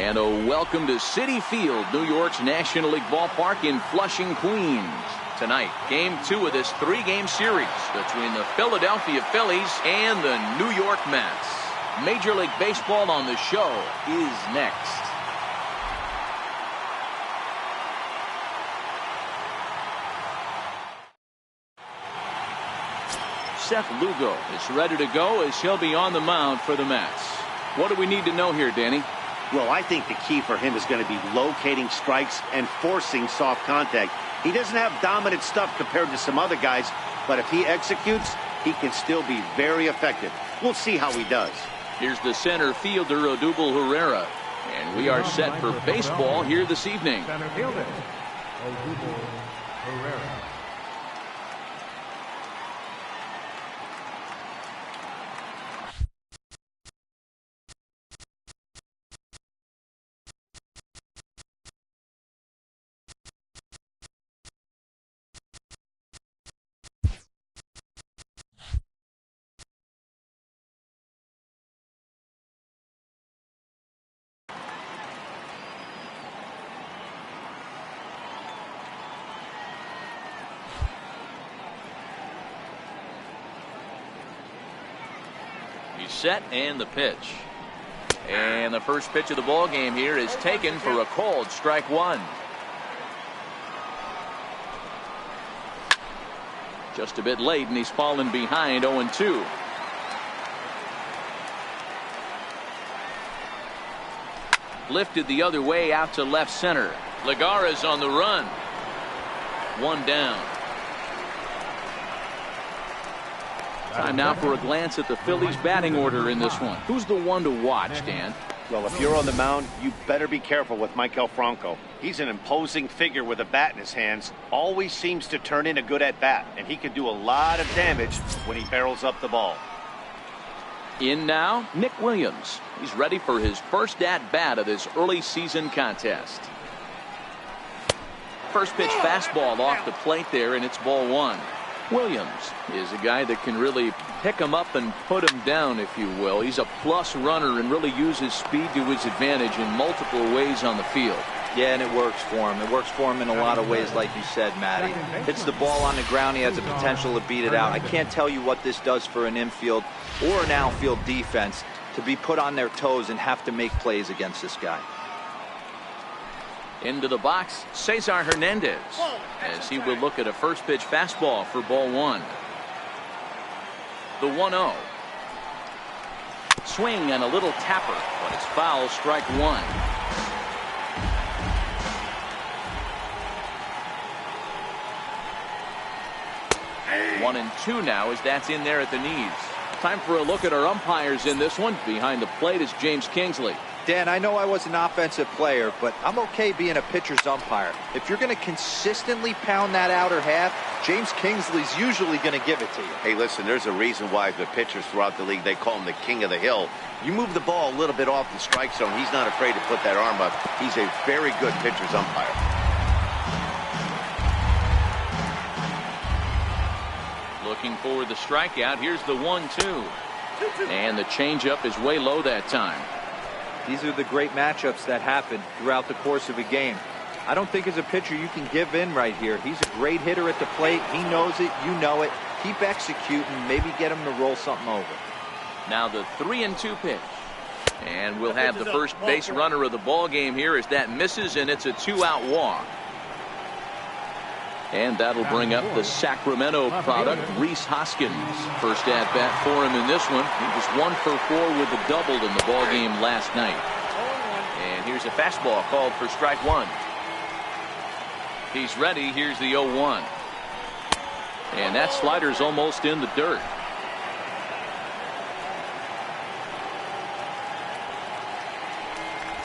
And a welcome to Citi Field, New York's National League ballpark in Flushing, Queens. Tonight, game 2 of this 3-game series between the Philadelphia Phillies and the New York Mets. Major League Baseball on the show is next. Seth Lugo is ready to go as he'll be on the mound for the Mets. What do we need to know here, Danny? Well, I think the key for him is going to be locating strikes and forcing soft contact. He doesn't have dominant stuff compared to some other guys, but if he executes, he can still be very effective. We'll see how he does. Here's the center fielder, Odubel Herrera. And we are set for baseball here this evening. Center fielder, Odubel Herrera. Set and the pitch. And the first pitch of the ball game here is taken for a called strike one. Just a bit late, and he's fallen behind 0-2. Lifted the other way out to left center. Lagares on the run. One down. Time now for a glance at the Phillies batting order in this one. Who's the one to watch, Dan? Well, if you're on the mound, you better be careful with Maikel Franco. He's an imposing figure with a bat in his hands. Always seems to turn in a good at-bat, and he can do a lot of damage when he barrels up the ball. In now, Nick Williams. He's ready for his first at-bat of this early season contest. First pitch fastball off the plate there, and it's ball one. Williams is a guy that can really pick him up and put him down, if you will. He's a plus runner and really uses speed to his advantage in multiple ways on the field. Yeah, and it works for him. It works for him in a lot of ways, like you said, Matty. Hits the ball on the ground. He has the potential to beat it out. I can't tell you what this does for an infield or an outfield defense to be put on their toes and have to make plays against this guy. Into the box, Cesar Hernandez, as he will look at a first pitch fastball for ball one. The 1-0. Swing and a little tapper, but it's foul, strike one. One and two now as that's in there at the knees. Time for a look at our umpires in this one. Behind the plate is James Kingsley. Dan, I know I was an offensive player, but I'm okay being a pitcher's umpire. If you're going to consistently pound that outer half, James Kingsley's usually going to give it to you. Hey, listen, there's a reason why the pitchers throughout the league, they call him the king of the hill. You move the ball a little bit off the strike zone, he's not afraid to put that arm up. He's a very good pitcher's umpire. Looking for the strikeout. Here's the 1-2. And the changeup is way low that time. These are the great matchups that happen throughout the course of a game. I don't think as a pitcher you can give in right here. He's a great hitter at the plate. He knows it. You know it. Keep executing. Maybe get him to roll something over. Now the 3-2 pitch. And we'll have the first base runner of the ball game here as that misses, and it's a 2-out walk. And that'll bring up the Sacramento product, Rhys Hoskins. First at bat for him in this one. He was 1 for 4 with a double in the ball game last night. And here's a fastball called for strike one. He's ready. Here's the 0-1. And that slider's almost in the dirt.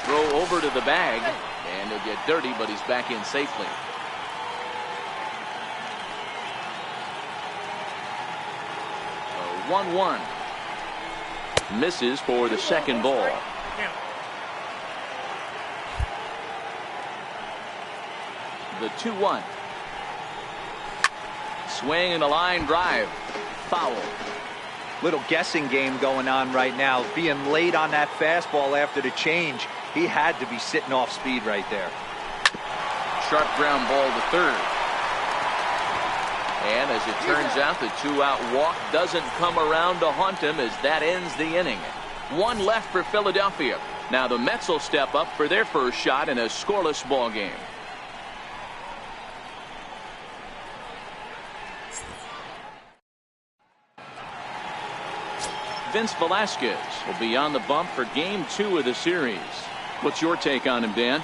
Throw over to the bag, and he'll get dirty, but he's back in safely. 1-1. Misses for the second ball. The 2-1. Swing and a line drive. Foul. Little guessing game going on right now. Being late on that fastball after the change, he had to be sitting off speed right there. Sharp ground ball to third. And as it turns out, the 2-out walk doesn't come around to haunt him as that ends the inning. One left for Philadelphia. Now the Mets will step up for their first shot in a scoreless ball game. Vince Velasquez will be on the bump for game 2 of the series. What's your take on him, Dan?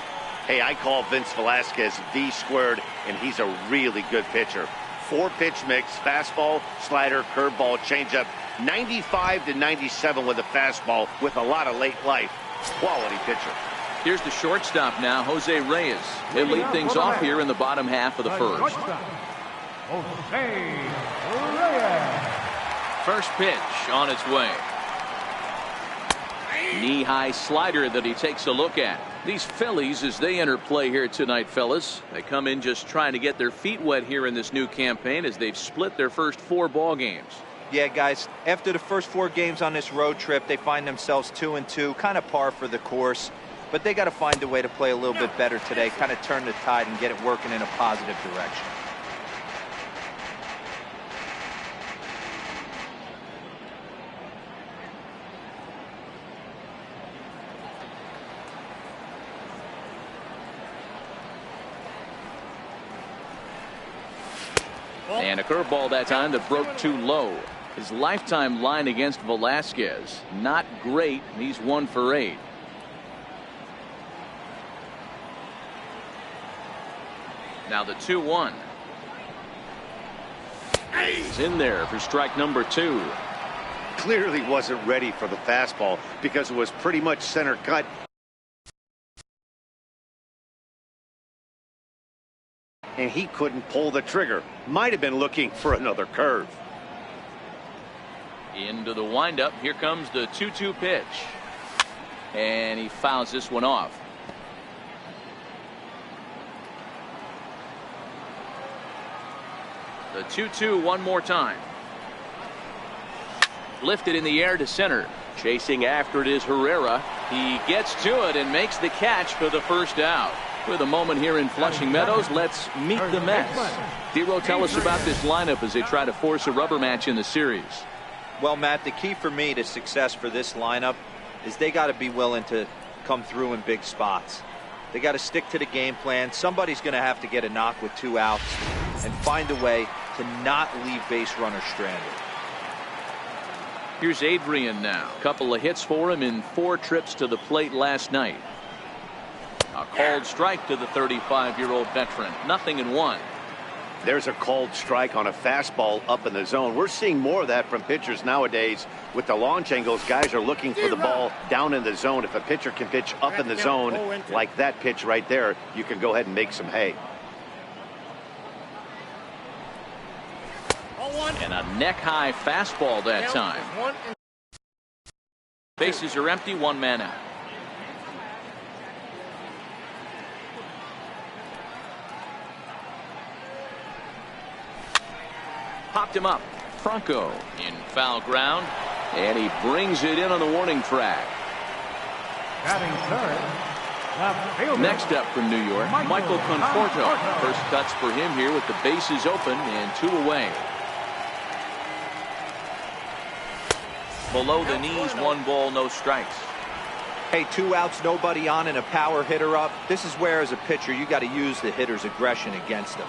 Hey, I call Vince Velasquez V squared, and he's a really good pitcher. 4-pitch mix, fastball, slider, curveball, changeup. 95 to 97 with a fastball with a lot of late life. Quality pitcher. Here's the shortstop now, Jose Reyes. He'll lead things off here in the bottom half of the first. Jose Reyes. First pitch on its way. Knee-high slider that he takes a look at. These Phillies, as they enter play here tonight, fellas, they come in just trying to get their feet wet here in this new campaign as they've split their first 4 ball games. Yeah, guys, after the first 4 games on this road trip, they find themselves 2-2, kind of par for the course. But they got to find a way to play a little bit better today, kind of turn the tide and get it working in a positive direction. And a curveball that time that broke too low. His lifetime line against Velasquez, not great. He's 1 for 8. Now the 2-1. He's in there for strike number 2. Clearly wasn't ready for the fastball because it was pretty much center cut. And he couldn't pull the trigger. Might have been looking for another curve. Into the windup. Here comes the 2-2 pitch. And he fouls this one off. The 2-2 one more time. Lifted in the air to center. Chasing after it is Herrera. He gets to it and makes the catch for the first out. With a moment here in Flushing Meadows, let's meet the Mets. Dero, tell us about this lineup as they try to force a rubber match in the series. Well, Matt, the key for me to success for this lineup is they got to be willing to come through in big spots. They got to stick to the game plan. Somebody's going to have to get a knock with 2 outs and find a way to not leave base runners stranded. Here's Adrian now. A couple of hits for him in 4 trips to the plate last night. A called strike to the 35-year-old veteran. 0-1. There's a called strike on a fastball up in the zone. We're seeing more of that from pitchers nowadays. With the launch angles, guys are looking for the ball down in the zone. If a pitcher can pitch up in the zone like that pitch right there, you can go ahead and make some hay. And a neck-high fastball that time. Bases are empty, 1 man out. Popped him up. Franco in foul ground. And he brings it in on the warning track. Batting third, left fielder. Next up from New York, Michael Conforto. First cuts for him here with the bases open and 2 away. Below the knees, 1 ball, no strikes. Hey, 2 outs, nobody on, and a power hitter up. This is where, as a pitcher, you got to use the hitter's aggression against him.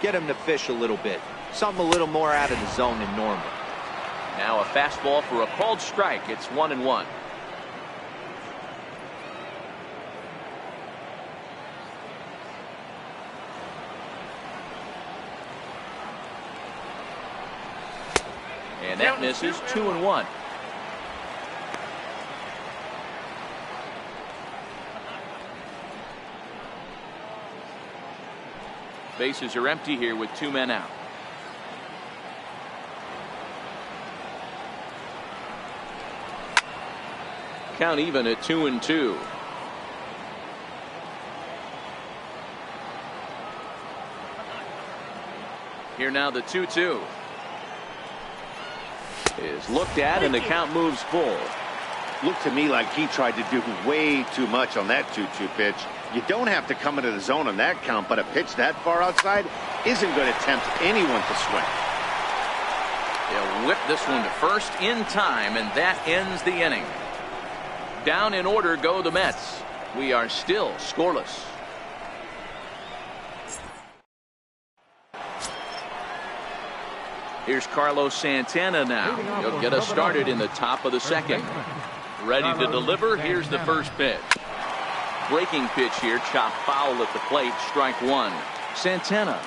Get him to fish a little bit. Something a little more out of the zone than normal. Now a fastball for a called strike. It's 1-1. And that misses. 2-1. Bases are empty here with 2 men out. Count even at 2-2. Here now the 2-2. is looked at, and the count moves full. Looked to me like he tried to do way too much on that 2-2 pitch. You don't have to come into the zone on that count, but a pitch that far outside isn't going to tempt anyone to swing. They'll whip this one to first in time, and that ends the inning. Down in order go the Mets. We are still scoreless. Here's Carlos Santana now. He'll get us started in the top of the second. Ready to deliver. Here's the first pitch. Breaking pitch here. Chop foul at the plate. Strike one. Santana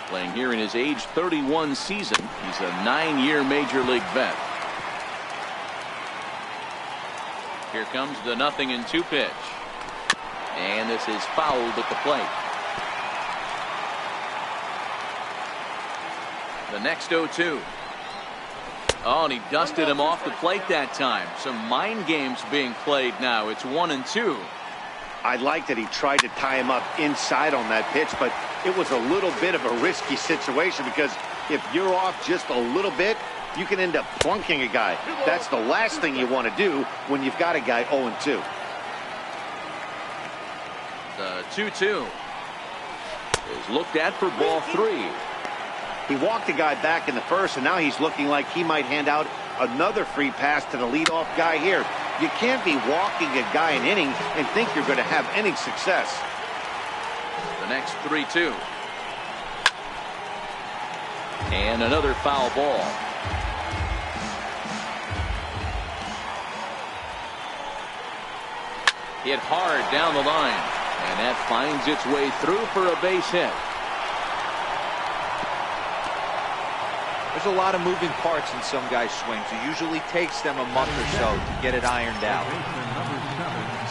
playing here in his age 31 season. He's a 9-year major league vet. Here comes the 0-2 pitch. And this is fouled at the plate. The next 0-2. Oh, and he dusted him off the plate that time. Some mind games being played now. It's 1-2. I like that he tried to tie him up inside on that pitch, but it was a little bit of a risky situation because if you're off just a little bit, you can end up plunking a guy. That's the last thing you want to do when you've got a guy 0-2. The 2-2 is looked at for ball 3. He walked the guy back in the first, and now he's looking like he might hand out another free pass to the leadoff guy here. You can't be walking a guy an inning and think you're going to have any success. The next 3-2. And another foul ball. Hit hard down the line, and that finds its way through for a base hit. There's a lot of moving parts in some guys' swings. It usually takes them a month or so to get it ironed out.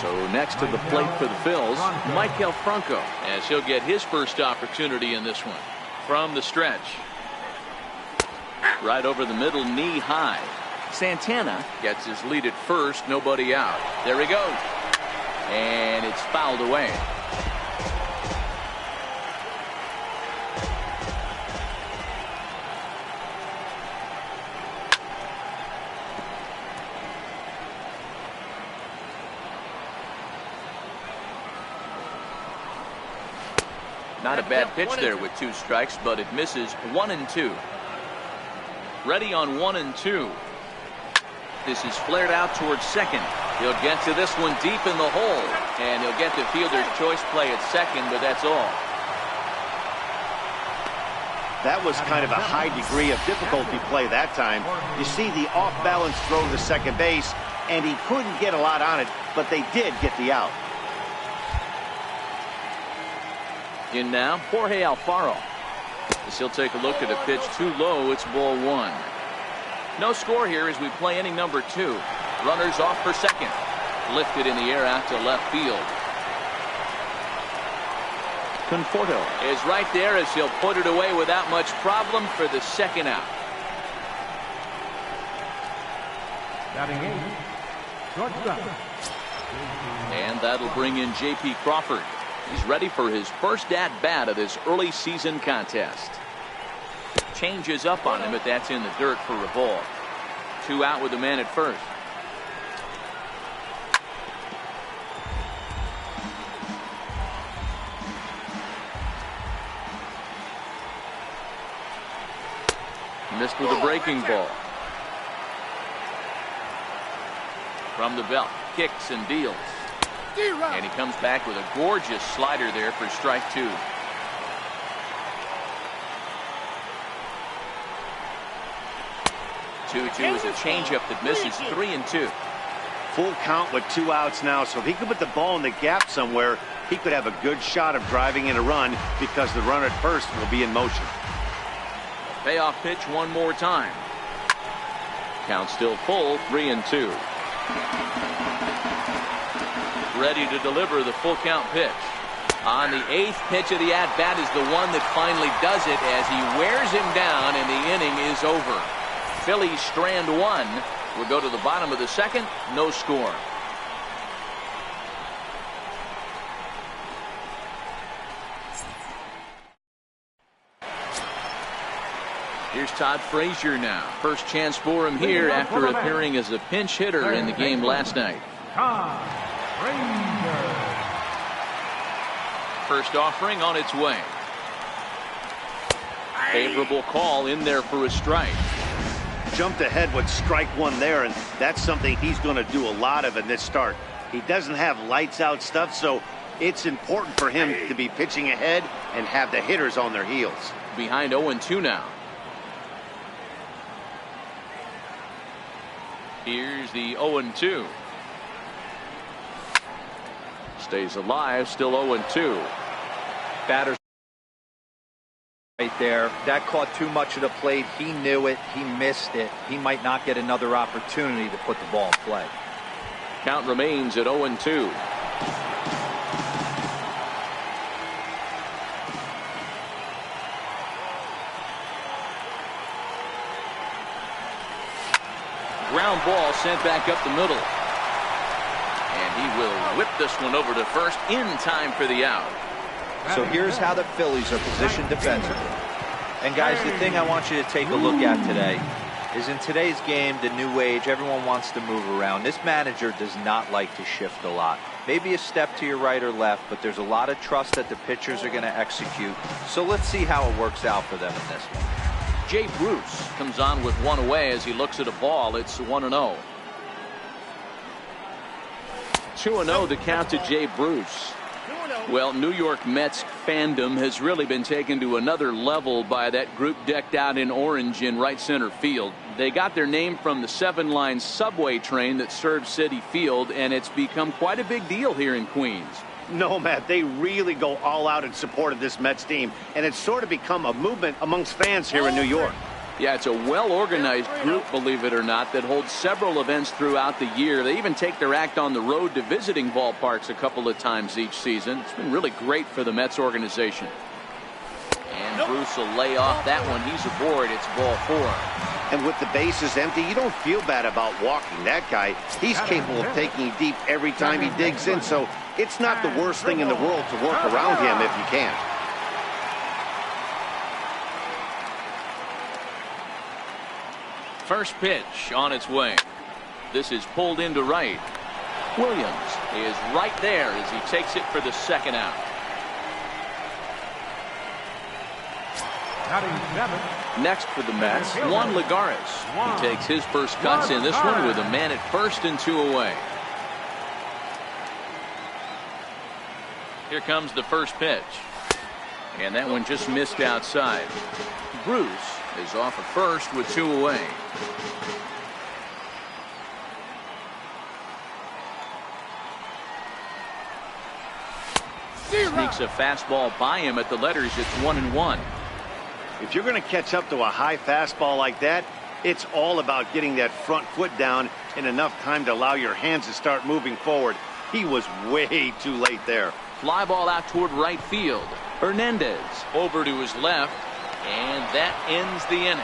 So next to the plate for the Phils, Maikel Franco, as he'll get his first opportunity in this one. From the stretch. Right over the middle, knee high. Santana gets his lead at first, nobody out. There he goes. And it's fouled away. Not a bad pitch there with 2 strikes, but it misses. 1-2. Ready on 1-2. This is flared out towards second. He'll get to this one deep in the hole, and he'll get the fielder's choice play at second, but that's all. That was kind of a high degree of difficulty play that time. You see the off-balance throw to second base, and he couldn't get a lot on it, but they did get the out. In now, Jorge Alfaro. As he'll take a look at a pitch too low, it's ball 1. No score here as we play inning number 2. Runners off for second. Lifted in the air out to left field. Conforto is right there as he'll put it away without much problem for the second out. Batting 8, shortstop. And that'll bring in J.P. Crawford. He's ready for his first at-bat of this early season contest. Changes up on him, but that's in the dirt for a ball. 2 out with the man at first. Missed with a breaking ball. From the belt, kicks and deals. And he comes back with a gorgeous slider there for strike 2. Two is a changeup that misses. 3-2. Full count with 2 outs now, so if he could put the ball in the gap somewhere, he could have a good shot of driving in a run because the runner at first will be in motion. Payoff pitch one more time. Count still full. 3-2. Ready to deliver the full count pitch. On the 8th pitch of the at-bat is the one that finally does it as he wears him down and the inning is over. Phillies strand 1. We'll go to the bottom of the second. No score. Here's Todd Frazier now. First chance for him here after appearing as a pinch hitter in the game last night. Todd Frazier. First offering on its way. Favorable call in there for a strike. Jumped ahead with strike one there, and that's something he's going to do a lot of in this start. He doesn't have lights out stuff, so it's important for him to be pitching ahead and have the hitters on their heels. Behind 0-2 now. Here's the 0-2. Stays alive, still 0-2. Batters right there. That caught too much of the plate. He knew it. He missed it. He might not get another opportunity to put the ball in play. Count remains at 0-2. Ground ball sent back up the middle. And he will whip this one over to first in time for the out. So here's how the Phillies are positioned defensively. And guys, the thing I want you to take a look at today is in today's game, the new age, everyone wants to move around. This manager does not like to shift a lot. Maybe a step to your right or left, but there's a lot of trust that the pitchers are going to execute. So let's see how it works out for them in this one. Jay Bruce comes on with one away as he looks at a ball. It's 1-0. 2-0 the count to Jay Bruce. Well, New York Mets fandom has really been taken to another level by that group decked out in orange in right center field. They got their name from the 7-line subway train that served Citi Field, and it's become quite a big deal here in Queens. No, Matt, they really go all out in support of this Mets team, and it's sort of become a movement amongst fans here in New York. Yeah, it's a well-organized group, believe it or not, that holds several events throughout the year. They even take their act on the road to visiting ballparks a couple of times each season. It's been really great for the Mets organization. And Bruce will lay off that one. He's aboard. It's ball 4. And with the bases empty, you don't feel bad about walking that guy. He's capable of taking it deep every time he digs in, so it's not the worst thing in the world to work around him if you can. First pitch on its way. This is pulled into right. Williams is right there as he takes it for the second out. Next for the Mets, Juan Lagares. He takes his first cuts in this one with a man at first and 2 away. Here comes the first pitch. And that one just missed outside. Bruce is off at first with 2 away. Sneaks a fastball by him at the letters. It's 1-1. If you're going to catch up to a high fastball like that, it's all about getting that front foot down in enough time to allow your hands to start moving forward. He was way too late there. Fly ball out toward right field. Hernandez over to his left, and that ends the inning.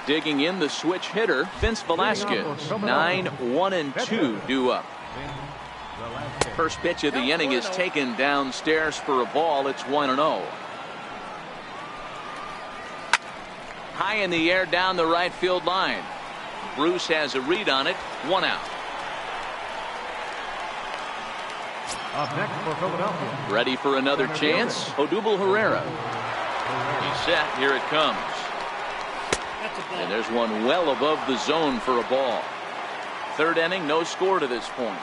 Digging in the switch hitter, Vince Velasquez. 9-1-2 due up. First pitch of the inning is taken downstairs for a ball. It's 1-0. High in the air down the right field line. Bruce has a read on it. 1 out. Up next for Philadelphia. Ready for another chance. Odubel Herrera. He's set. Here it comes. And there's one well above the zone for a ball. Third inning, no score to this point.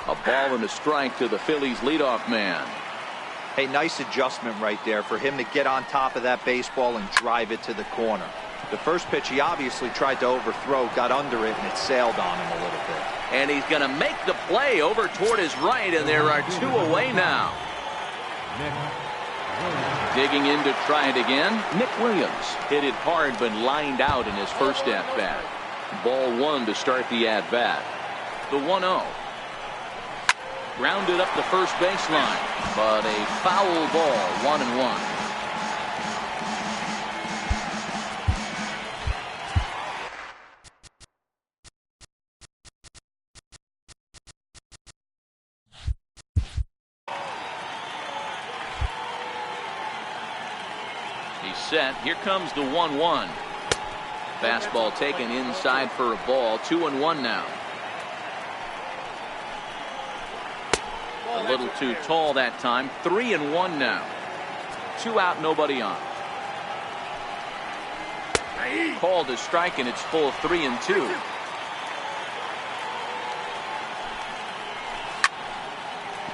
A ball and a strike to the Phillies leadoff man. Hey, nice adjustment right there for him to get on top of that baseball and drive it to the corner. The first pitch he obviously tried to overthrow, got under it, and it sailed on him a little bit. And he's going to make the play over toward his right, and there are 2 away now. Digging in to try it again. Nick Williams hit it hard but lined out in his first at-bat. Ball 1 to start the at-bat. The 1-0. Grounded up the first baseline, but a foul ball. 1-1. set. Here comes the 1-1. Fastball taken inside for a ball. 2-1 now. A little too tall that time. 3-1 now. 2 out, nobody on. Called a strike, and it's full 3-2.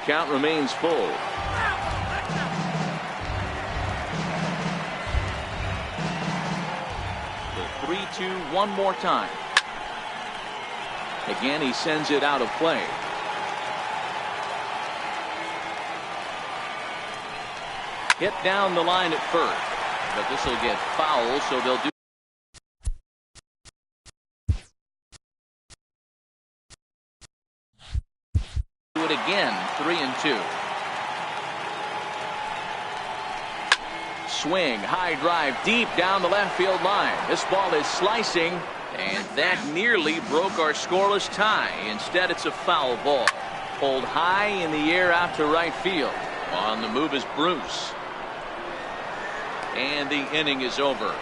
Count remains full. The 3-2 one more time. Again, he sends it out of play. Hit down the line at first, but this will get foul, so they'll do it again. 3-2. Swing, high drive, deep down the left field line. This ball is slicing, and that nearly broke our scoreless tie. Instead, it's a foul ball. Pulled high in the air out to right field. On the move is Bruce. And the inning is over.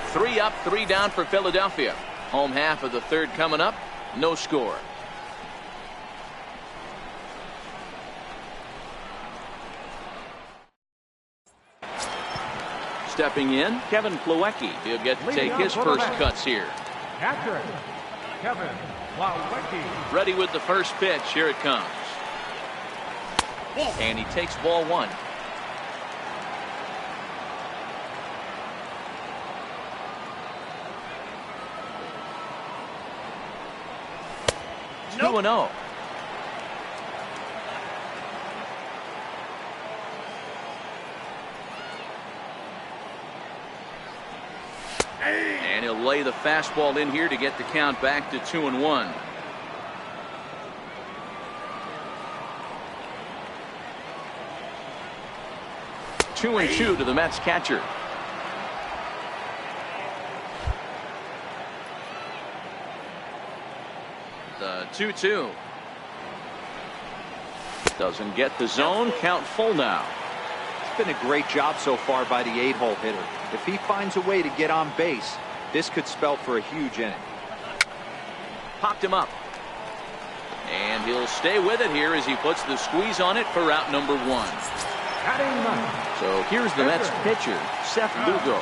3 up, 3 down for Philadelphia. Home half of the third coming up. No score. Stepping in, Kevin Plawecki. He'll get to take his first cuts here. Catcher, Kevin Plawecki. Ready with the first pitch. Here it comes. And he takes ball 1. Nope. 2-0. And he'll lay the fastball in here to get the count back to 2-1. Two and 2 to the Mets catcher. The 2-2. Doesn't get the zone. Count full now. It's been a great job so far by the 8-hole hitter. If he finds a way to get on base, this could spell for a huge inning. Popped him up. And he'll stay with it here as he puts the squeeze on it for out number 1. So here's the Mets pitcher, Seth Lugo.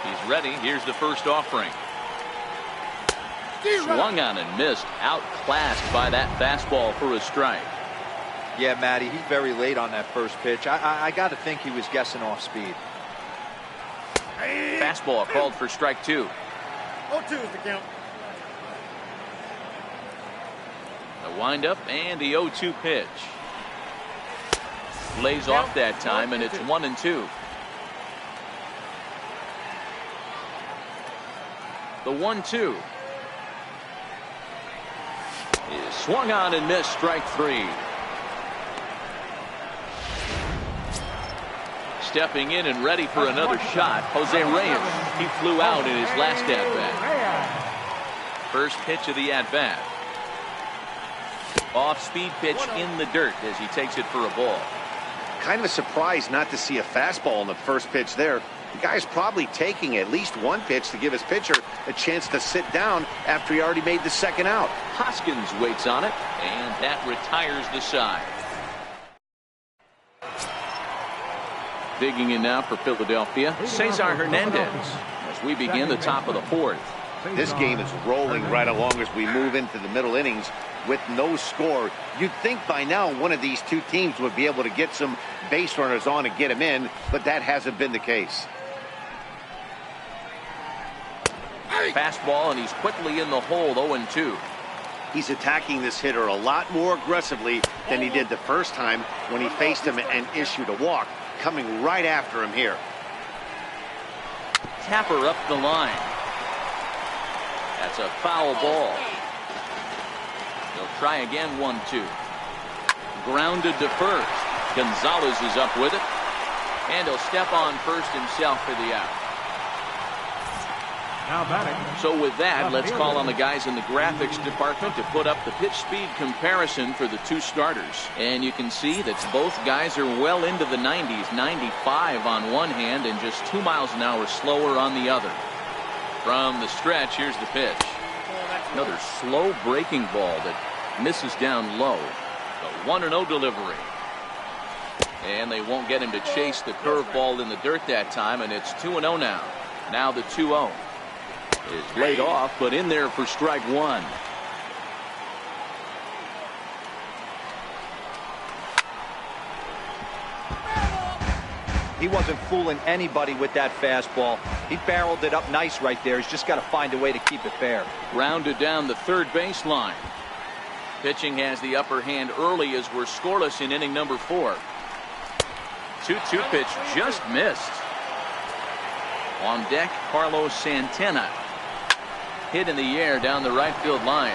He's ready. Here's the first offering. Swung on and missed. Outclassed by that fastball for a strike. Yeah, Matty, he's very late on that first pitch. I got to think he was guessing off speed. Fastball called for strike 2. 0-2 is the count. The windup and the 0-2 pitch. Lays off that time, and it's 1-2. The 1-2 is swung on and missed. Strike 3. Stepping in and ready for another shot, Jose Reyes. He flew out in his last at-bat. First pitch of the at-bat. Off-speed pitch in the dirt as he takes it for a ball. Kind of a surprise not to see a fastball in the first pitch there. The guy's probably taking at least one pitch to give his pitcher a chance to sit down after he already made the second out. Hoskins waits on it, and that retires the side. Digging in now for Philadelphia, Cesar Hernandez as we begin the top of the 4th. This game is rolling right along as we move into the middle innings with no score. You'd think by now one of these two teams would be able to get some base runners on and get them in, but that hasn't been the case. Fastball, and he's quickly in the hole. 0-2. He's attacking this hitter a lot more aggressively than he did the first time when he faced him and issued a walk. Coming right after him here. Tapper up the line. That's a foul ball. They'll try again. 1-2. Grounded to first. Gonzalez is up with it. And he'll step on first himself for the out. Now batting. So with that, let's call on the guys in the graphics department to put up the pitch speed comparison for the two starters. And you can see that both guys are well into the 90s, 95 on one hand and just 2 miles an hour slower on the other. From the stretch, here's the pitch. Another slow breaking ball that misses down low. The 1-0 delivery. And they won't get him to chase the curveball in the dirt that time, and it's 2-0 now. Now the 2-0 is laid off, but in there for strike one. He wasn't fooling anybody with that fastball. He barreled it up nice right there. He's just got to find a way to keep it fair. Grounded down the third baseline. Pitching has the upper hand early as we're scoreless in inning number 4. 2-2 pitch just missed. On deck, Carlos Santana. Hit in the air down the right field line.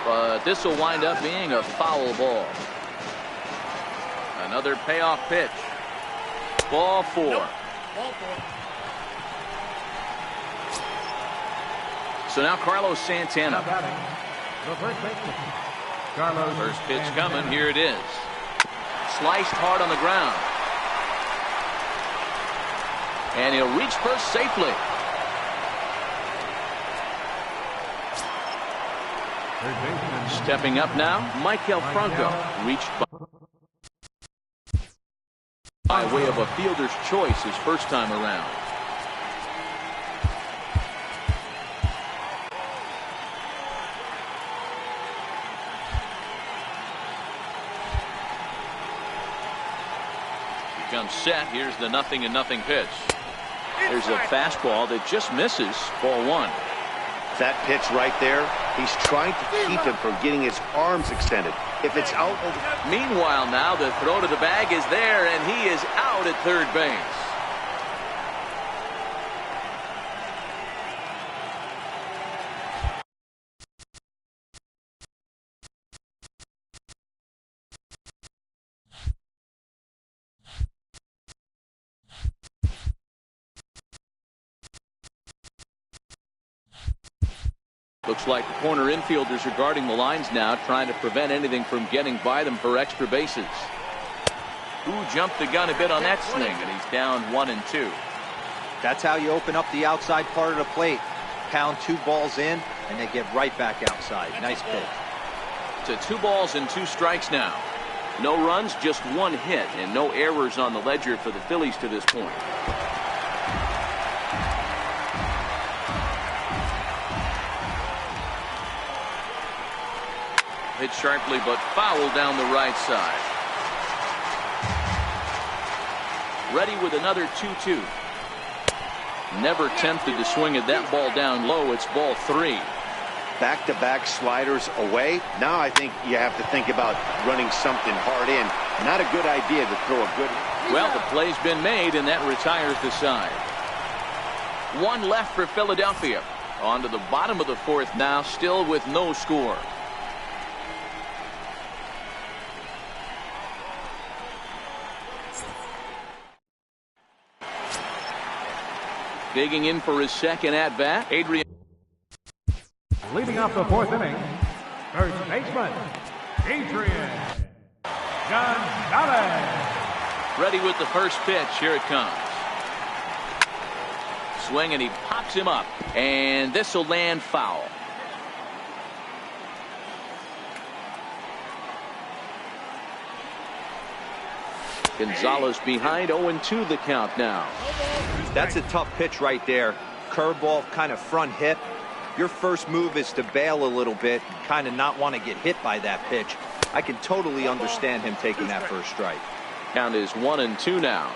But this will wind up being a foul ball. Another payoff pitch. Ball 4. Ball 4. So now Carlos Santana. Now batting. The first baseman. Carlos First pitch Santana. coming. Here it is. Sliced hard on the ground. And he'll reach first safely. Third baseman. Stepping up now, Maikel Franco. Reached by way of a fielder's choice his first time around. Comes set. Here's the 0-0 pitch. There's a fastball that just misses. Ball 1. That pitch right there, he's trying to keep him from getting his arms extended. If it's out. Meanwhile, now the throw to the bag is there, and he is out at third base. Looks like the corner infielders are guarding the lines now, trying to prevent anything from getting by them for extra bases. Ooh, jumped the gun a bit on that swing, and he's down 1-2. That's how you open up the outside part of the plate. Pound 2 balls in, and they get right back outside. Nice pitch. To 2 balls and 2 strikes now. No runs, just 1 hit, and no errors on the ledger for the Phillies to this point. Hit sharply, but foul down the right side. Ready with another 2-2. Never tempted to swing at that ball down low. It's ball 3. Back-to-back sliders away. Now I think you have to think about running something hard in. Not a good idea to throw a good. Well, the play's been made, and that retires the side. 1 left for Philadelphia. On to the bottom of the 4th now, still with no score. Digging in for his second at-bat, Adrian. Leading off the 4th inning, first baseman, Adrian Gonzalez. Ready with the first pitch. Here it comes. Swing, and he pops him up. And this will land foul. Gonzalez behind, 0-2 the count now. That's a tough pitch right there. Curveball, kind of front hip. Your first move is to bail a little bit, kind of not want to get hit by that pitch. I can totally understand him taking that first strike. Count is 1-2 now.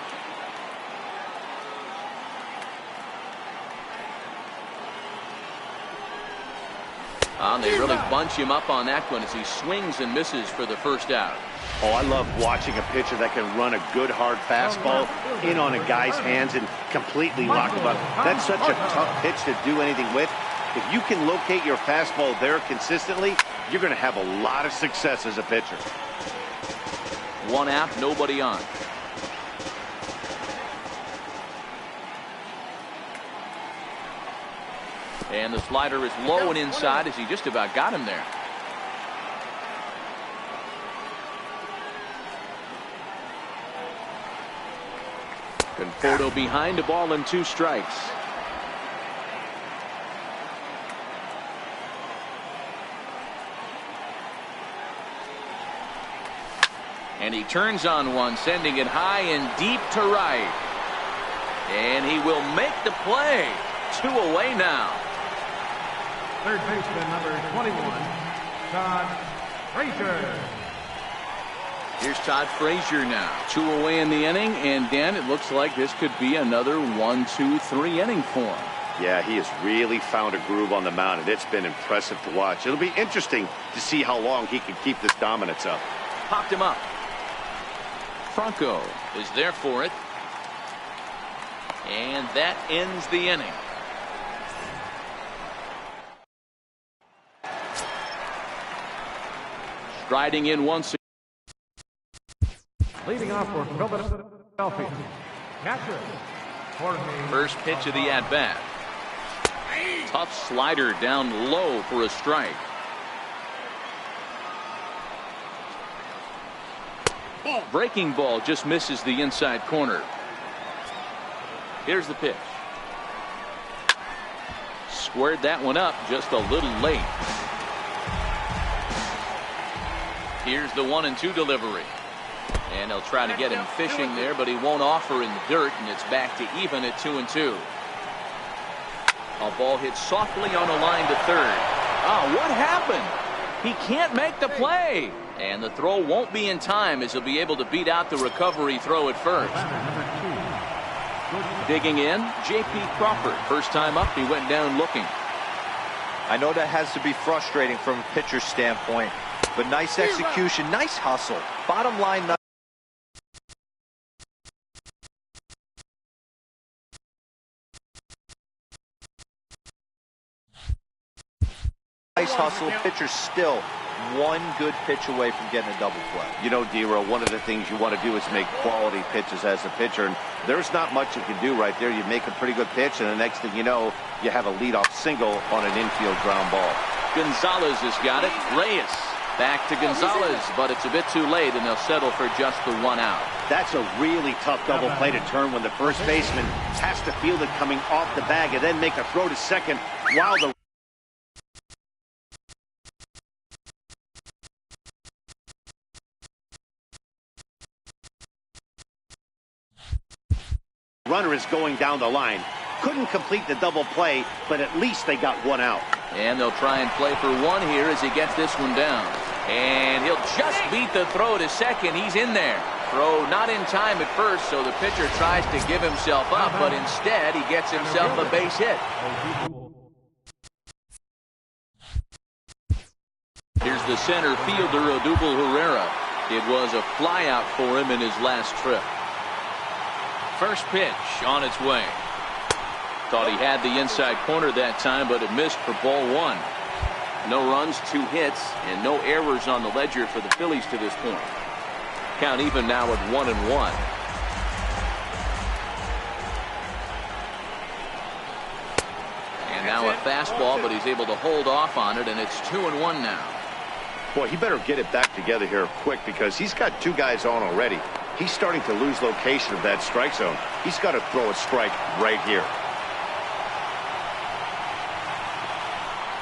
They really bunch him up on that one as he swings and misses for the first out. Oh, I love watching a pitcher that can run a good hard fastball in on a guy's hands and completely lock him up. That's such a tough pitch to do anything with. If you can locate your fastball there consistently, you're going to have a lot of success as a pitcher. 1 out, nobody on. And the slider is low and inside as he just about got him there. Conforto behind a ball and 2 strikes. And he turns on one, sending it high and deep to right. And he will make the play. 2 away now. Third baseman, number 21, Todd Frazier. Here's Todd Frazier now. 2 away in the inning, and Dan, it looks like this could be another 1, 2, 3 inning for him. Yeah, he has really found a groove on the mound, and it's been impressive to watch. It'll be interesting to see how long he can keep this dominance up. Popped him up. Franco is there for it. And that ends the inning. Striding in once. Leading off for Philadelphia, catcher, Jorge. First pitch of the at-bat. Tough slider down low for a strike. Breaking ball just misses the inside corner. Here's the pitch. Squared that one up just a little late. Here's the 1-2 delivery. And they'll try to get him fishing there, but he won't offer in the dirt, and it's back to even at 2-2. A ball hit softly on a line to third. Oh, what happened? He can't make the play. And the throw won't be in time as he'll be able to beat out the recovery throw at first. Digging in, J.P. Crawford. First time up, he went down looking. I know that has to be frustrating from a pitcher's standpoint, but nice execution, nice hustle. Bottom line, nice hustle. Pitcher's still 1 good pitch away from getting a double play. You know, D-Row, one of the things you want to do is make quality pitches as a pitcher, and there's not much you can do right there. You make a pretty good pitch, and the next thing you know, you have a leadoff single on an infield ground ball. Gonzalez has got it. Reyes back to Gonzalez, but it's a bit too late, and they'll settle for just the 1 out. That's a really tough double play to turn when the first baseman has to field it coming off the bag and then make a throw to second while the runner is going down the line. Couldn't complete the double play, but at least they got 1 out. And they'll try and play for 1 here as he gets this one down. And he'll just beat the throw to second. He's in there. Throw not in time at first, so the pitcher tries to give himself up, but instead he gets himself a base hit. Here's the center fielder, Odubel Herrera. It was a flyout for him in his last trip. First pitch on its way. Thought he had the inside corner that time, but it missed for ball 1. No runs, 2 hits, and no errors on the ledger for the Phillies to this point. Count even now at 1-1. And now a fastball, but he's able to hold off on it, and it's 2-1 now. Boy, he better get it back together here quick because he's got 2 guys on already. He's starting to lose location of that strike zone. He's got to throw a strike right here.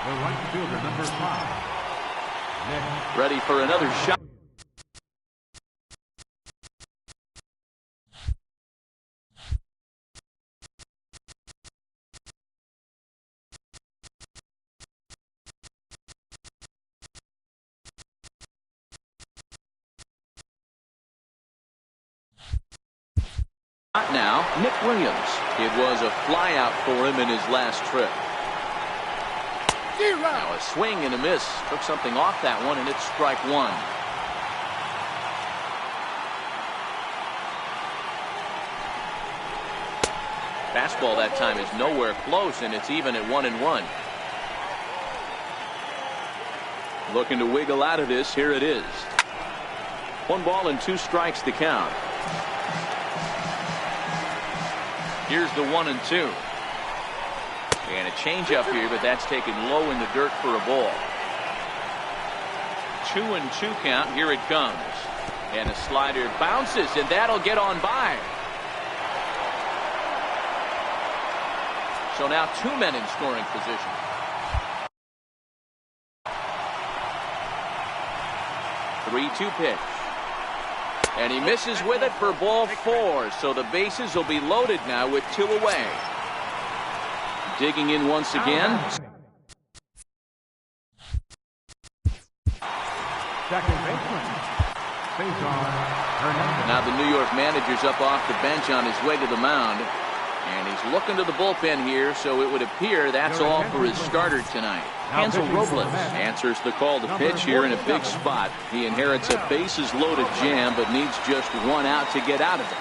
The right fielder, number 5. Ready for another shot. Now, Nick Williams. It was a flyout for him in his last trip. Now a swing and a miss. Took something off that one, and it's strike 1. Fastball that time is nowhere close, and it's even at 1-1. Looking to wiggle out of this. Here it is. 1 ball and 2 strikes to count. Here's the 1-2. And a changeup here, but that's taken low in the dirt for a ball. 2-2 count. Here it comes. And a slider bounces, and that'll get on by. So now 2 men in scoring position. Three-two pitch. And he misses with it for ball 4. So the bases will be loaded now with 2 away. Digging in once again. Second baseman. Now the New York manager's up off the bench on his way to the mound. And he's looking to the bullpen here, so it would appear that's all for his starter tonight. Hansel Robles answers the call to pitch here in a big spot. He inherits a bases-loaded jam, but needs just 1 out to get out of it.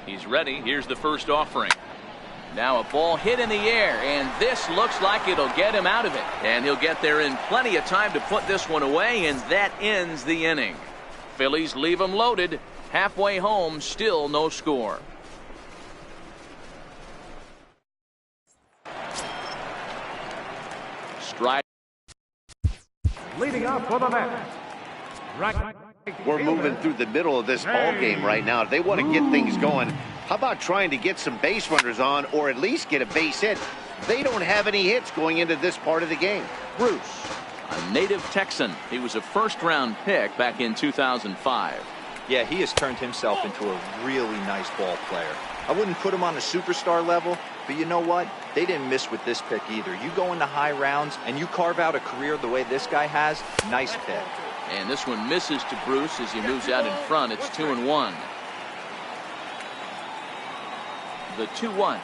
He's ready. Here's the first offering. Now a ball hit in the air, and this looks like it'll get him out of it. And he'll get there in plenty of time to put this one away, and that ends the inning. Phillies leave him loaded. Halfway home, still no score. Strike. Leading up for the Mets. Right. We're moving through the middle of this ball game right now. If they want to get things going, how about trying to get some base runners on, or at least get a base hit? They don't have any hits going into this part of the game. Bruce, a native Texan. He was a first-round pick back in 2005. Yeah, he has turned himself into a really nice ball player. I wouldn't put him on a superstar level, but you know what? They didn't miss with this pick either. You go into high rounds and you carve out a career the way this guy has, nice pick. And this one misses to Bruce as he moves out in front. It's 2-1. The 2-1.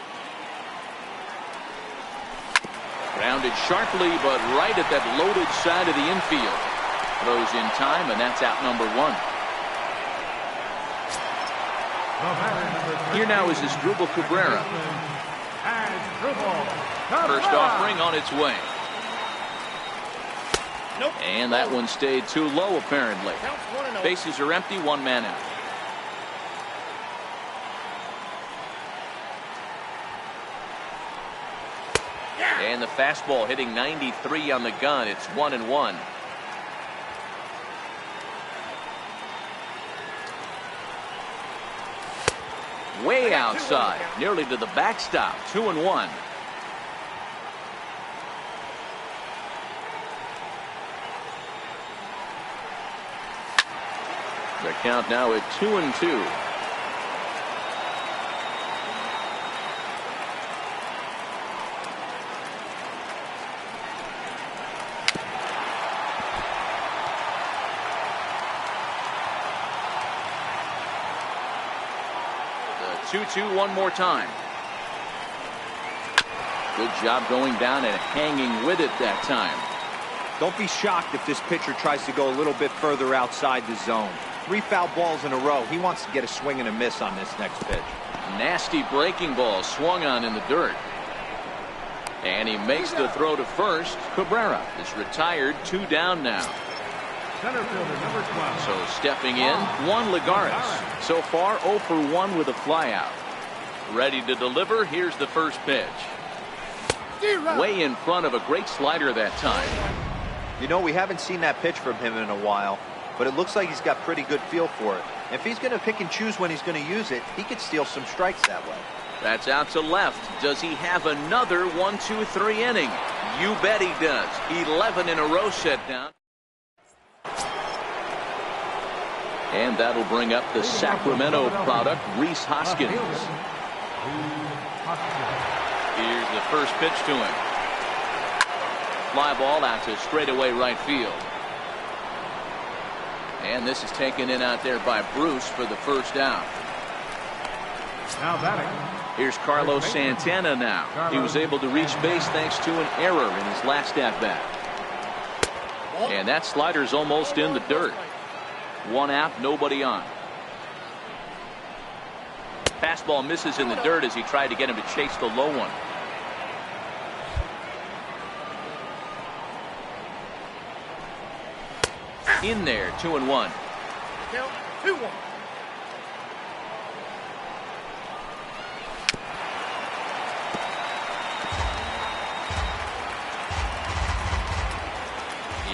Grounded sharply, but right at that loaded side of the infield. Throws in time, and that's out number 1. Here now is Asdrubal Cabrera. First offering on its way. And that one stayed too low, apparently. Bases are empty, 1 man out. And the fastball hitting 93 on the gun. It's 1-1. Way outside, nearly to the backstop. 2-1. The count now at 2-2. The 2-2 one more time. Good job going down and hanging with it that time. Don't be shocked if this pitcher tries to go a little bit further outside the zone. 3 foul balls in a row. He wants to get a swing and a miss on this next pitch. Nasty breaking ball swung on in the dirt. And he makes the throw to first. Cabrera is retired, 2 down now. Center fielder number 12. So stepping in, Juan Lagares. So far 0 for 1 with a flyout. Ready to deliver. Here's the first pitch. Way in front of a great slider that time. You know, we haven't seen that pitch from him in a while, but it looks like he's got pretty good feel for it. If he's going to pick and choose when he's going to use it, he could steal some strikes that way. That's out to left. Does he have another 1-2-3 inning? You bet he does. 11 in a row set down. And that'll bring up the Sacramento product, Rhys Hoskins. Here's the first pitch to him. Fly ball out to straightaway right field. And this is taken in out there by Bruce for the first down. Now batting. Here's Carlos Santana now. He was able to reach base thanks to an error in his last at-bat. And that slider's almost in the dirt. One out, nobody on. Fastball misses in the dirt as he tried to get him to chase the low one. In there, 2-1. Count 2-1.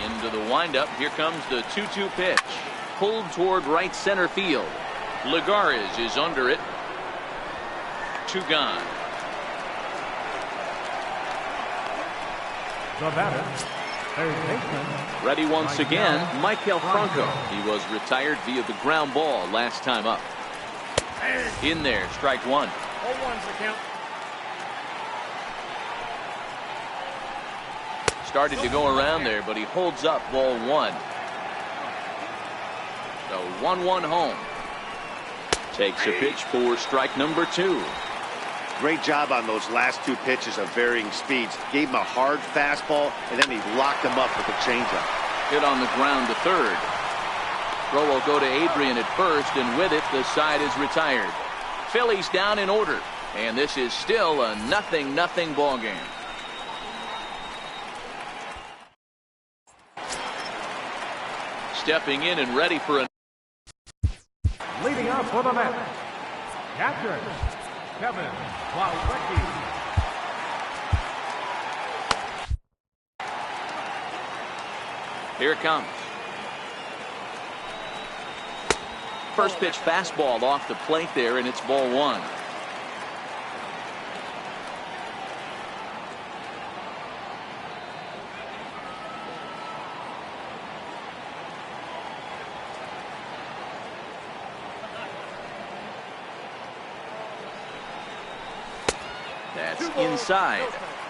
Into the windup. Here comes the 2-2 pitch. Pulled toward right center field. Lagares is under it. 2 gone. The batter. Third baseman. Ready once again, Maikel Franco. He was retired via the ground ball last time up. In there, strike 1. 0-1's the count. Started to go around there, but he holds up ball 1. So 1-1 home. Takes a pitch for strike number 2. Great job on those last 2 pitches of varying speeds. Gave him a hard fastball, and then he locked him up with a changeup. Hit on the ground to third. Throw will go to Adrian at first, and with it, the side is retired. Phillies down in order, and this is still a 0-0 ball game. Stepping in and ready for a Leading up for the match. Catcher, Kevin Plawecki. Here it comes. First pitch fastball off the plate there, and it's ball 1. That's inside.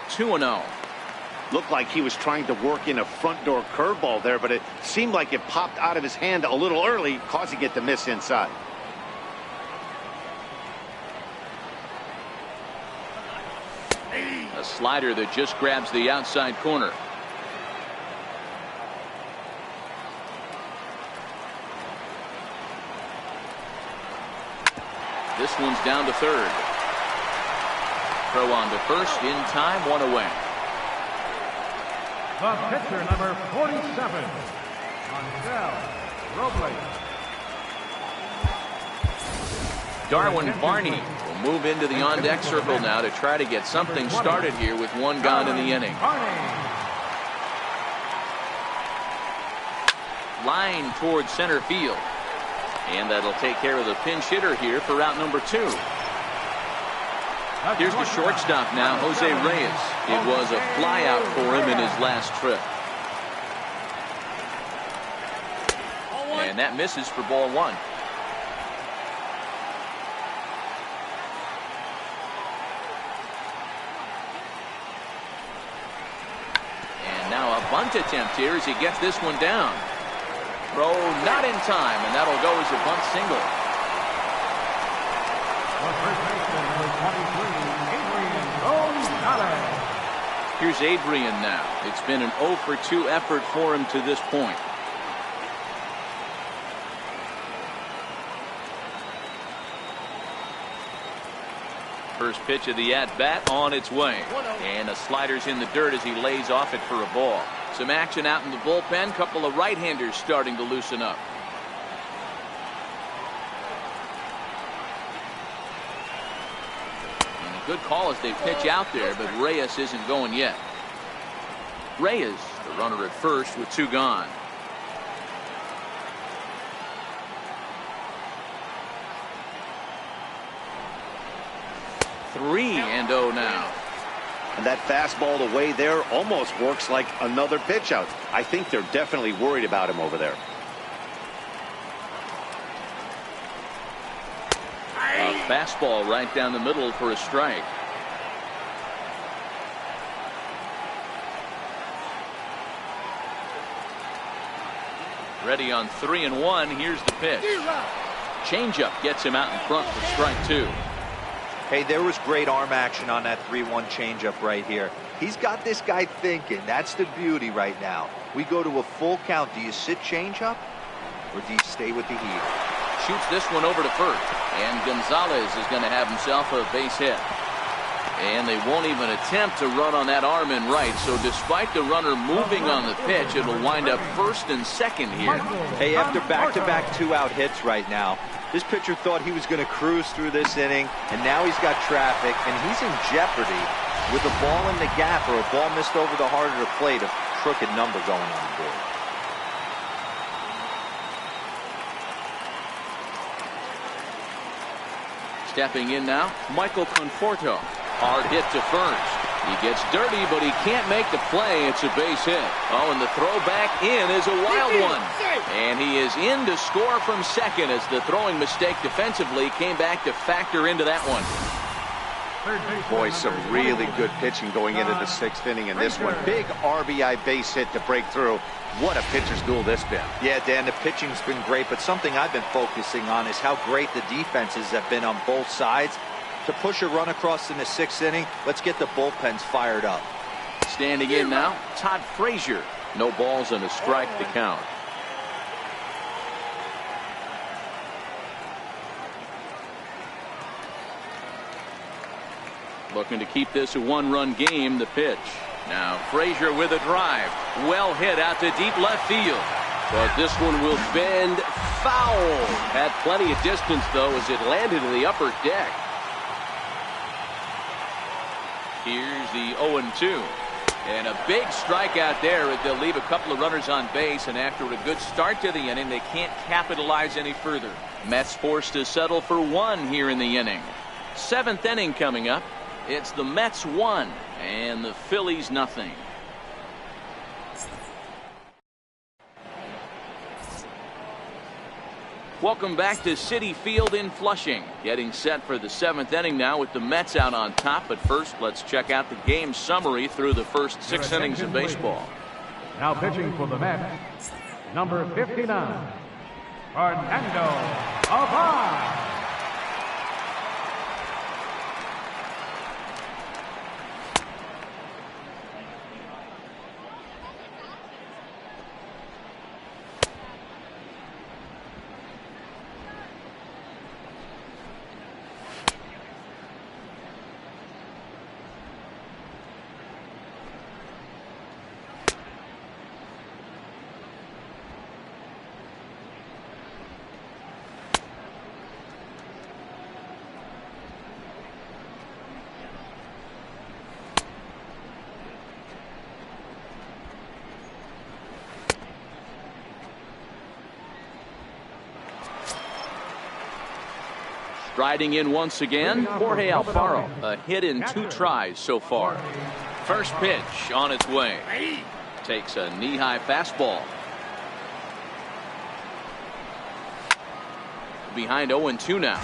2-0. Looked like he was trying to work in a front door curveball there, but it seemed like it popped out of his hand a little early, causing it to miss inside. A slider that just grabs the outside corner. This one's down to third. Throw on to first in time, 1 away. The pitcher, number 47, Ansel Robles. Darwin Barney will move into the on-deck circle now to try to get something started here with 1 gone in the inning. Line towards center field. And that'll take care of the pinch hitter here for route number 2. Here's the shortstop now, Jose Reyes. It was a flyout for him in his last trip. And that misses for ball 1. And now a bunt attempt here as he gets this one down. Throw not in time, and that'll go as a bunt single. Here's Adrian now. It's been an 0 for 2 effort for him to this point. First pitch of the at-bat on its way. And a slider's in the dirt as he lays off it for a ball. Some action out in the bullpen. Couple of right-handers starting to loosen up. And a good call as they pitch out there, but Reyes isn't going yet. Reyes, the runner at first with 2 gone. Three and 0 now. And that fastball away there almost works like another pitch out. I think they're definitely worried about him over there. A fastball right down the middle for a strike. Ready on 3-1. Here's the pitch. Changeup gets him out in front for strike 2. Hey, there was great arm action on that 3-1 changeup right here. He's got this guy thinking. That's the beauty right now. We go to a full count. Do you sit changeup or do you stay with the heat? Shoots this one over to first. And Gonzalez is going to have himself a base hit. And they won't even attempt to run on that arm in right. So despite the runner moving on the pitch, it'll wind up first and second here. Hey, after back-to-back 2-out hits right now, this pitcher thought he was going to cruise through this inning, and now he's got traffic, and he's in jeopardy with a ball in the gap or a ball missed over the heart of the plate, a crooked number going on the board. Stepping in now, Michael Conforto. Hard hit to first. He gets dirty, but he can't make the play. It's a base hit. Oh, and the throw back in is a wild one. And he is in to score from second as the throwing mistake defensively came back to factor into that one. Boy, some really good pitching going into the 6th inning in this one. Big RBI base hit to break through. What a pitcher's duel this been. Yeah, Dan, the pitching's been great, but something I've been focusing on is how great the defenses have been on both sides. To push a run across in the 6th inning, let's get the bullpens fired up. Standing in now, Todd Frazier. No balls and a strike to count. Looking to keep this a one-run game. The pitch. Now Frazier with a drive. Well hit out to deep left field. But this one will bend foul. Had plenty of distance, though, as it landed in the upper deck. Here's the 0-2. And a big strikeout there as they'll leave a couple of runners on base. And after a good start to the inning, they can't capitalize any further. Mets forced to settle for 1 here in the inning. 7th inning coming up. It's the Mets 1 and the Phillies nothing. Welcome back to Citi Field in Flushing. Getting set for the 7th inning now with the Mets out on top. But first, let's check out the game summary through the first 6 innings of baseball. Now pitching for the Mets, number 59, Fernando Abad. Striding in once again, Jorge Alfaro. A hit in 2 tries so far. First pitch on its way. Takes a knee-high fastball. Behind 0-2 now.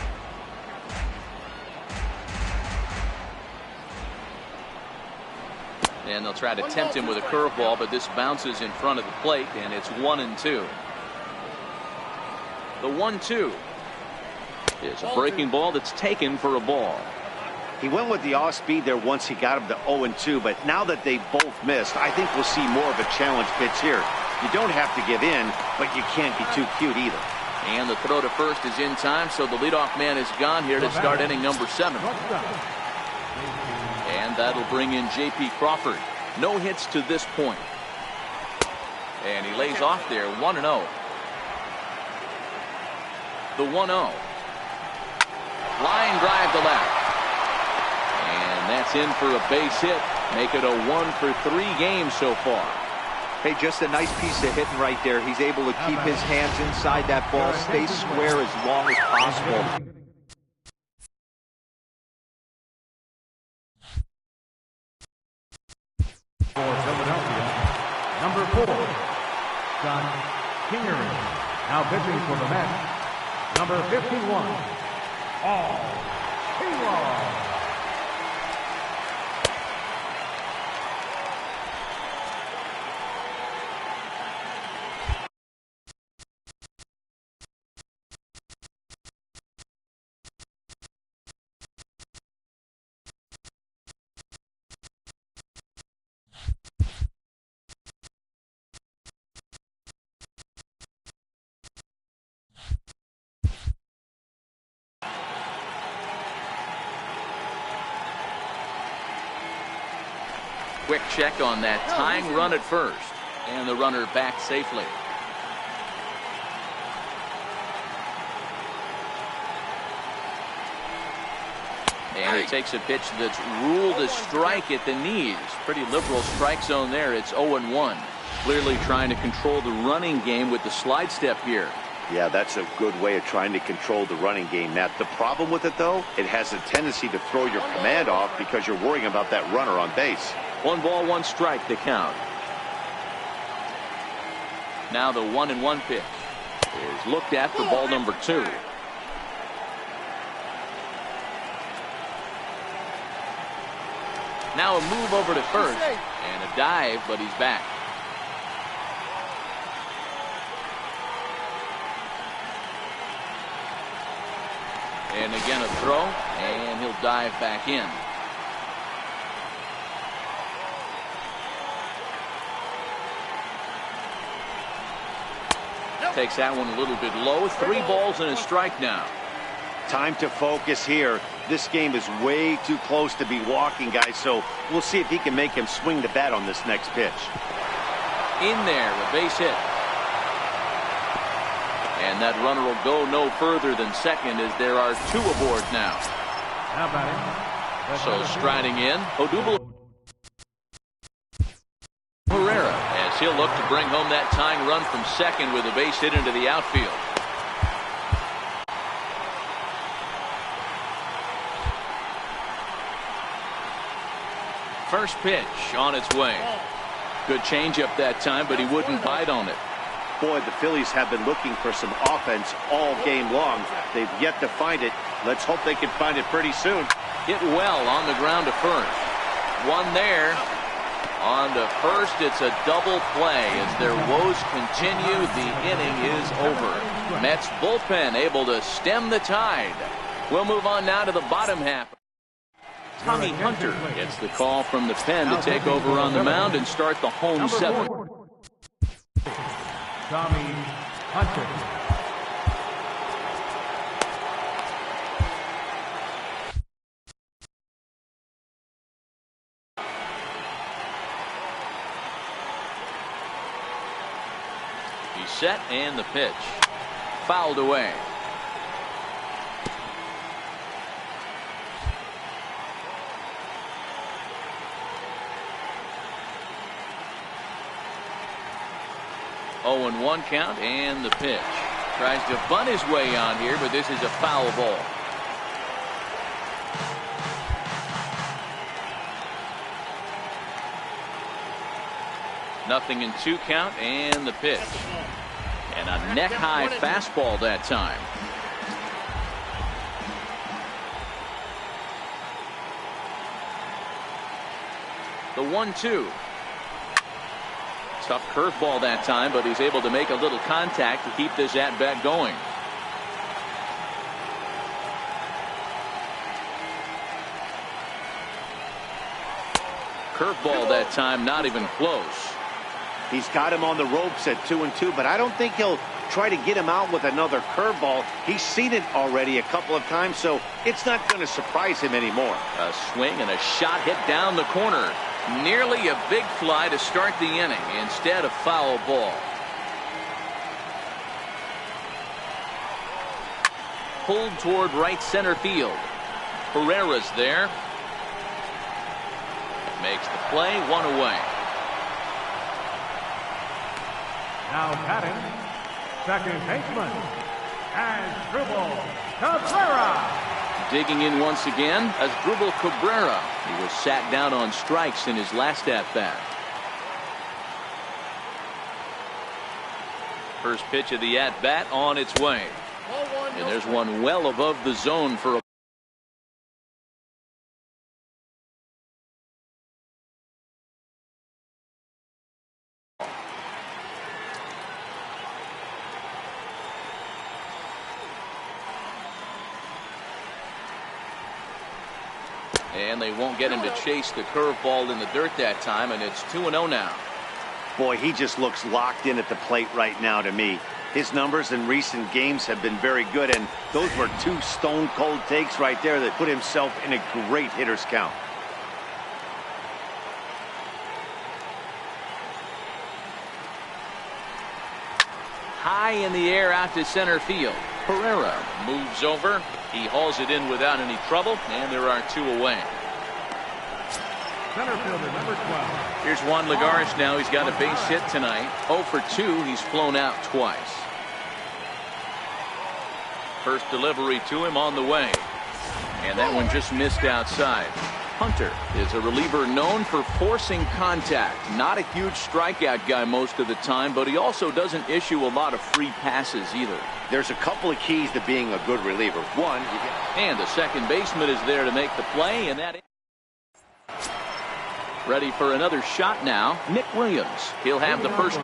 And they'll try to tempt him with a curveball, but this bounces in front of the plate, and it's 1-2. The 1-2. Is a breaking ball that's taken for a ball. He went with the off speed there once he got him to 0-2, but now that they both missed, I think we'll see more of a challenge pitch here. You don't have to give in, but you can't be too cute either. And the throw to first is in time, so the leadoff man is gone here to start inning number 7. And that'll bring in J.P. Crawford. No hits to this point. And he lays off there, 1-0. The 1-0. Line drive to left. And that's in for a base hit. Make it a 1-for-3 game so far. Hey, just a nice piece of hitting right there. He's able to keep his hands inside that ball, stay square as long as possible. For Philadelphia, number 4, Scott Kingery. Now pitching for the Mets, number 51, Paul Sewell. quick check on that tying run at first. And the runner back safely. And it takes a pitch that's ruled a strike at the knees. Pretty liberal strike zone there. It's 0-1. Clearly trying to control the running game with the slide step here. Yeah, that's a good way of trying to control the running game, Matt. The problem with it, though, it has a tendency to throw your command off because you're worrying about that runner on base. 1 ball, 1 strike, the count. Now the 1-1 pitch is looked at for ball number 2. Now a move over to first and a dive, but he's back. And again a throw, and he'll dive back in. Takes that one a little bit low. 3 balls and a strike now. Time to focus here. This game is way too close to be walking, guys, so we'll see if he can make him swing the bat on this next pitch. In there, a base hit. And that runner will go no further than second as there are 2 aboard now. How about it? So striding in, Odubel Herrera, as he'll look to bring home that tying run from second with a base hit into the outfield. First pitch on its way. Good changeup that time, but he wouldn't bite on it. Boy, the Phillies have been looking for some offense all game long. They've yet to find it. Let's hope they can find it pretty soon. Hit well on the ground to first. One there. On to first, it's a double play. As their woes continue, the inning is over. Mets bullpen able to stem the tide. We'll move on now to the bottom half. Tommy Hunter gets the call from the pen to take over on the mound and start the home 7th. Tommy Hunter. He's set and the pitch. Fouled away. Oh, and 1 count and the pitch. Tries to bunt his way on here, but this is a foul ball. Nothing in 2 count and the pitch. And a neck high fastball that time. The 1-2. Tough curveball that time, but he's able to make a little contact to keep this at-bat going. Curveball that time, not even close. He's got him on the ropes at 2-2, but I don't think he'll try to get him out with another curveball. He's seen it already a couple of times, so it's not going to surprise him anymore. A swing and a shot hit down the corner. Nearly a big fly to start the inning instead of foul ball. Pulled toward right center field. Herrera's there. Makes the play, 1 away. Now batting, second baseman, Asdrubal Cabrera. Digging in once again, Asdrubal Cabrera. He was sat down on strikes in his last at-bat. First pitch of the at-bat on its way. And there's one well above the zone for a and they won't get him to chase the curveball in the dirt that time, and it's 2-0 now. Boy, he just looks locked in at the plate right now to me. His numbers in recent games have been very good, and those were 2 stone-cold takes right there that put himself in a great hitter's count. high in the air out to center field. Pereira moves over. He hauls it in without any trouble, and there are 2 away. Center fielder, number 12. Here's Juan Lagares now. He's got a base hit tonight. 0 for 2. He's flown out twice. First delivery to him on the way. And that one just missed outside. Hunter is a reliever known for forcing contact. Not a huge strikeout guy most of the time, but he also doesn't issue a lot of free passes either. There's a couple of keys to being a good reliever. One, and the second baseman is there to make the play, and that ready for another shot now. Nick Williams. He'll have the first